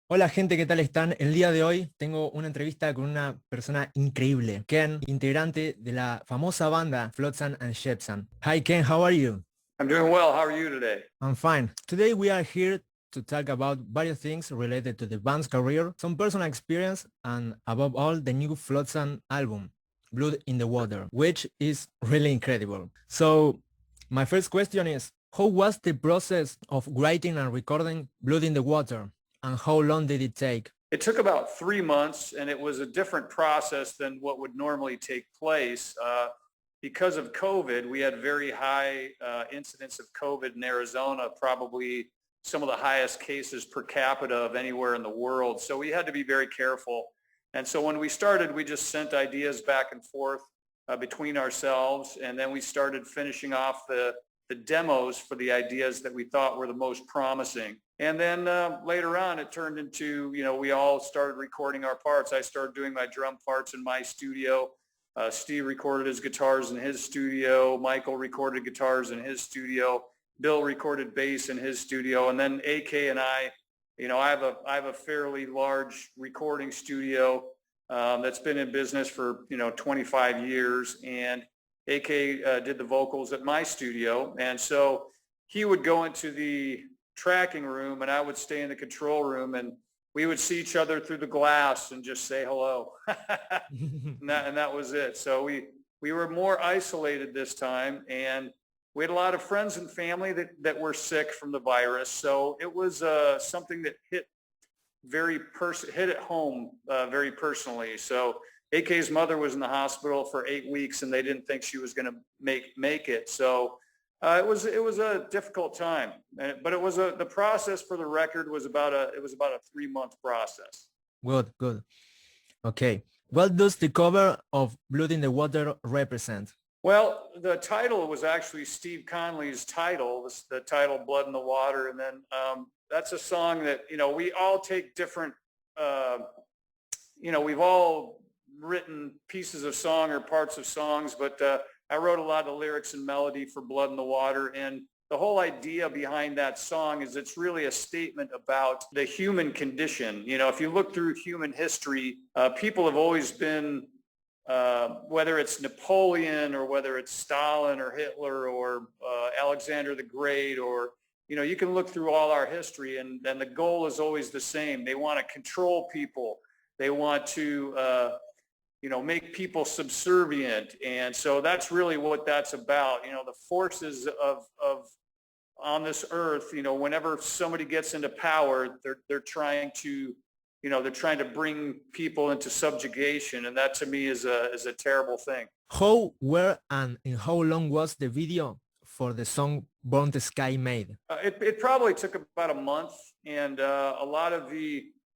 Hola gente, ¿qué tal están? El día de hoy tengo una entrevista con una persona increíble, Ken, integrante de la famosa banda FLOTSAM and JETSAM. Hi Ken, how are you? I'm doing well. How are you today? I'm fine. Today we are here to talk about various things related to the band's career, some personal experience, and above all, the new FLOTSAM album, Blood in the Water, which is really incredible. So my first question is, how was the process of writing and recording Blood in the Water? And how long did it take? It took about 3 months, and it was a different process than what would normally take place. Because of COVID, we had very high incidence of COVID in Arizona, probably some of the highest cases per capita of anywhere in the world. So we had to be very careful. And so when we started, we just sent ideas back and forth between ourselves, and then we started finishing off the demos for the ideas that we thought were the most promising. And then later on, it turned into, we all started recording our parts. I started doing my drum parts in my studio. Steve recorded his guitars in his studio. Michael recorded guitars in his studio. Bill recorded bass in his studio. And then AK and I have a fairly large recording studio that's been in business for, 25 years. And AK did the vocals at my studio. And so he would go into the tracking room and I would stay in the control room, and we would see each other through the glass and just say hello. and that was it. So we were more isolated this time, and we had a lot of friends and family that were sick from the virus. So it was something that hit at home very personally. So AK's mother was in the hospital for 8 weeks, and they didn't think she was going to make it. So it was a difficult time, but the process for the record was about a 3-month process. Good. Okay. What does the cover of Blood in the Water represent? Well, the title was actually Steve Conley's title, the title Blood in the Water. And then that's a song that, we all take different, we've all written pieces of song or parts of songs, but I wrote a lot of lyrics and melody for Blood in the Water. And the whole idea behind that song is it's really a statement about the human condition. If you look through human history, people have always been, whether it's Napoleon or whether it's Stalin or Hitler or Alexander the Great, or, you can look through all our history, and the goal is always the same. They want to control people. They want to make people subservient. And so that's really what that's about. The forces of on this earth, whenever somebody gets into power, they're trying to bring people into subjugation. And that to me is a terrible thing. How, where, and in how long was the video for the song Born the Sky made? It probably took about a month, and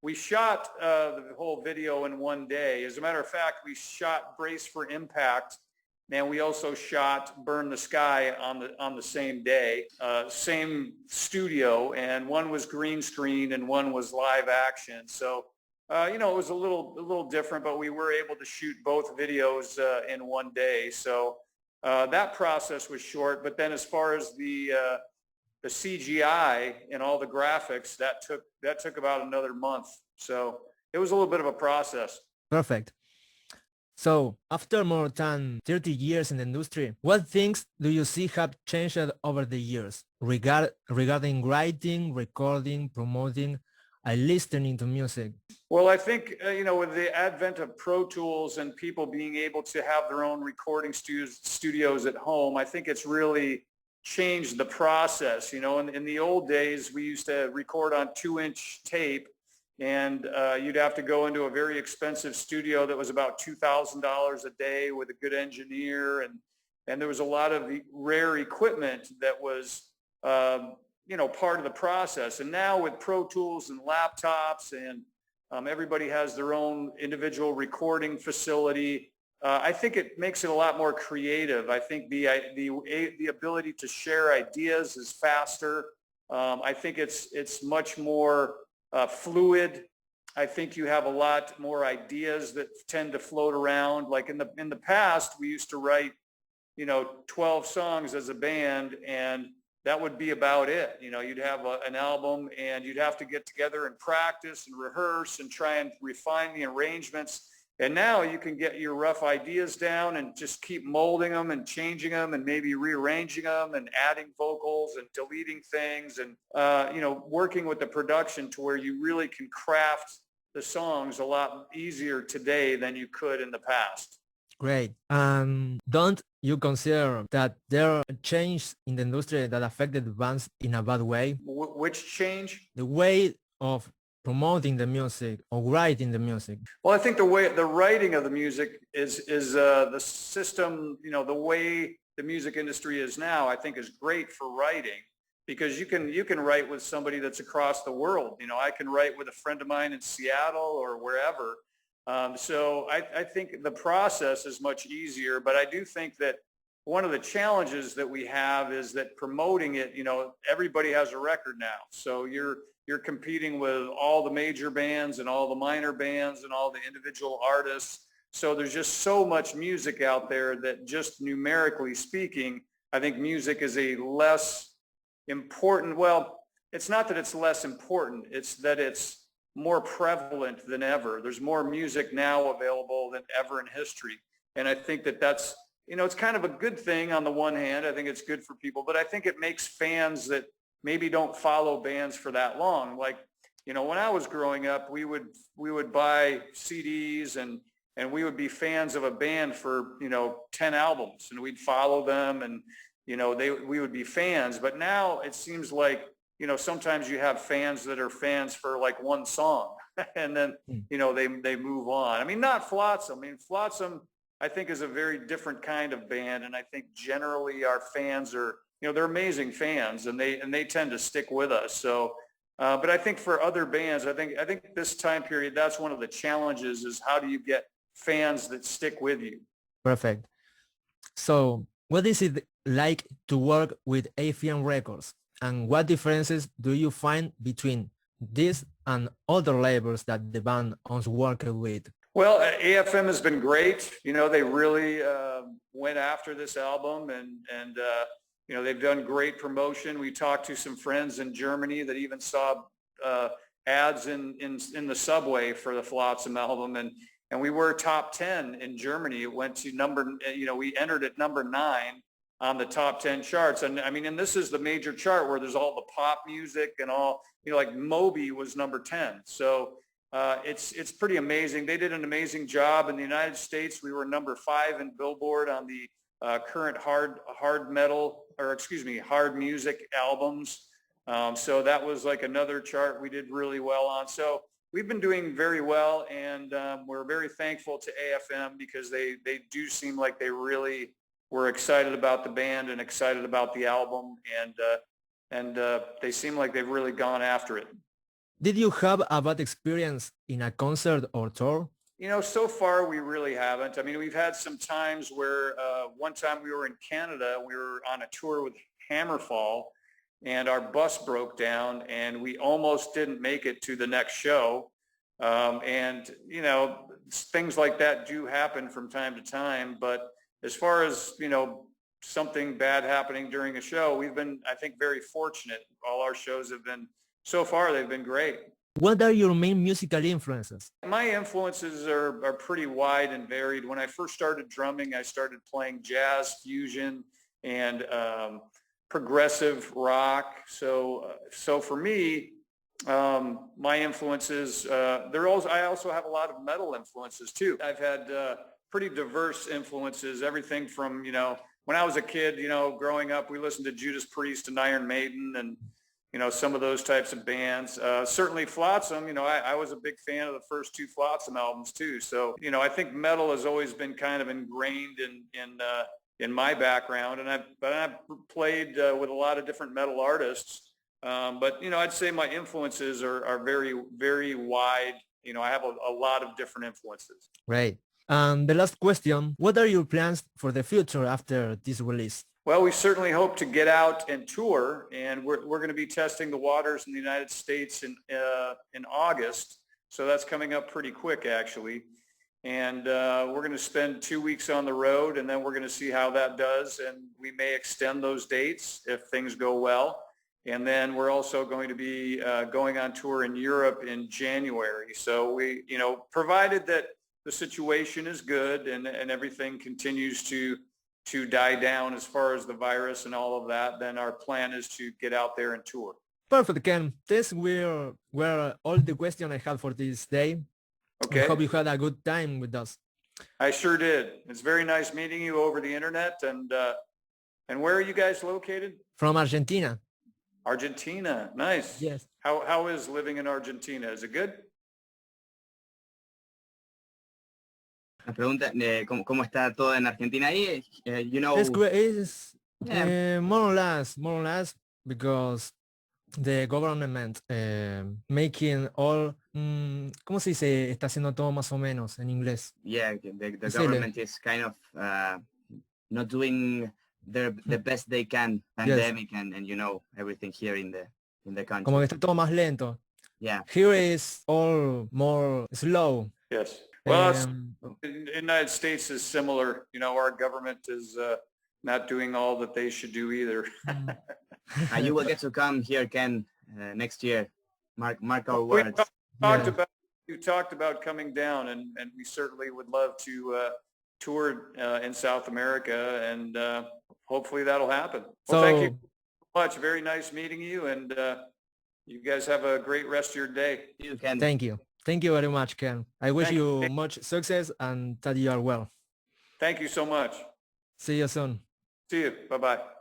we shot the whole video in one day. As a matter of fact, we shot Brace for Impact, and we also shot Burn the Sky on the same day, same studio, and one was green screen and one was live action. So, it was a little different, but we were able to shoot both videos in one day. So that process was short, but then as far as the CGI and all the graphics, that took about another month. So it was a little bit of a process. Perfect. So after more than 30 years in the industry, what things do you see have changed over the years regarding writing, recording, promoting, and listening to music? Well, I think, with the advent of Pro Tools and people being able to have their own recording studios at home, I think it's really changed the process. In the old days, we used to record on 2-inch tape, and you'd have to go into a very expensive studio that was about $2,000 a day with a good engineer, and there was a lot of rare equipment that was part of the process. And now with Pro Tools and laptops, and everybody has their own individual recording facility, I think it makes it a lot more creative. I think the ability to share ideas is faster. I think it's much more fluid. I think you have a lot more ideas that tend to float around. Like in the past, we used to write 12 songs as a band, and that would be about it. You know, you'd have an album and you'd have to get together and practice and rehearse and try and refine the arrangements. And now you can get your rough ideas down and just keep molding them and changing them and maybe rearranging them and adding vocals and deleting things and, you know, working with the production to where you really can craft the songs a lot easier today than you could in the past. Great. Don't you consider that there are changes in the industry that affected the bands in a bad way? Which change? The way of promoting the music or writing the music. Well, I think the writing of the music is the system, you know, the way the music industry is now, I think is great for writing because you can write with somebody that's across the world. You know, I can write with a friend of mine in Seattle or wherever. So I think the process is much easier, but I do think that one of the challenges that we have is that promoting it, you know, everybody has a record now. So you're competing with all the major bands and all the minor bands and all the individual artists. So there's just so much music out there that just numerically speaking, I think music is a less important, well, it's not that it's less important, it's that it's more prevalent than ever. There's more music now available than ever in history. And I think that that's, you know, it's kind of a good thing on the one hand. I think it's good for people, but I think it makes fans that maybe don't follow bands for that long. Like, you know, when I was growing up, we would buy CDs and we would be fans of a band for, you know, 10 albums and we'd follow them and, you know, we would be fans. But now it seems like, you know, sometimes you have fans that are fans for like one song and then, you know, they move on. I mean, not Flotsam. I mean, Flotsam, I think, is a very different kind of band. And I think generally our fans are, you know, they're amazing fans and they tend to stick with us. So, but I think for other bands, I think this time period, that's one of the challenges is how do you get fans that stick with you? Perfect. So what is it like to work with AFM Records? And what differences do you find between this and other labels that the band has worked with? Well, AFM has been great. You know, they really went after this album and you know, they've done great promotion. We talked to some friends in Germany that even saw ads in the subway for the Flotsam album. And we were top 10 in Germany. It went to we entered at number 9 on the top 10 charts. And I mean, and this is the major chart where there's all the pop music and all, you know, like Moby was number 10. So it's pretty amazing. They did an amazing job in the United States. We were number 5 in Billboard on the current hard music albums. So that was like another chart we did really well on. So we've been doing very well, and we're very thankful to AFM because they do seem like they really were excited about the band and excited about the album, and they seem like they've really gone after it. Did you have a bad experience in a concert or tour? You know, so far we really haven't. I mean, we've had some times where one time we were in Canada, we were on a tour with Hammerfall, and our bus broke down, and we almost didn't make it to the next show. And, you know, things like that do happen from time to time. But as far as, you know, something bad happening during a show, we've been, I think, very fortunate. All our shows have been, so far, they've been great. What are your main musical influences? My influences are pretty wide and varied. When I first started drumming, I started playing jazz, fusion, and progressive rock. So for me, my influences, I also have a lot of metal influences too. I've had pretty diverse influences, everything from, you know, when I was a kid, you know, growing up, we listened to Judas Priest and Iron Maiden and, you know, some of those types of bands. Certainly Flotsam, you know, I was a big fan of the first 2 Flotsam albums too. So, you know, I think metal has always been kind of ingrained in my background, and I've played with a lot of different metal artists. But, you know, I'd say my influences are very, very wide. You know, I have a lot of different influences. Right. And the last question, what are your plans for the future after this release? Well, we certainly hope to get out and tour, and we're going to be testing the waters in the United States in August. So that's coming up pretty quick, actually. And we're going to spend 2 weeks on the road, and then we're going to see how that does. And we may extend those dates if things go well. And then we're also going to be going on tour in Europe in January. So we, provided that the situation is good and everything continues to die down as far as the virus and all of that, then our plan is to get out there and tour. Perfect, Ken. These were all the questions I had for this day. Okay. I hope you had a good time with us. I sure did. It's very nice meeting you over the internet. And where are you guys located? From Argentina. Argentina. Nice. Yes. How is living in Argentina? Is it good? La pregunta, ¿cómo está todo en Argentina ahí? It's great. It's more or less, because the government making all, ¿cómo se dice? Está haciendo todo más o menos en inglés. Yeah, the government is kind of not doing the best they can, pandemic, yes. and everything here in the country. Como que está todo más lento. Yeah. Here is all more slow. Yes. Well, the United States is similar. Our government is not doing all that they should do either. You will get to come here, Ken, next year. Mark our words. You talked about coming down, and we certainly would love to tour in South America, and hopefully that'll happen. Well, thank you so much. Very nice meeting you, and you guys have a great rest of your day. You, Ken. Thank you. Thank you very much, Ken. I wish you much success and that you are well. Thank you so much. See you soon. See you. Bye-bye.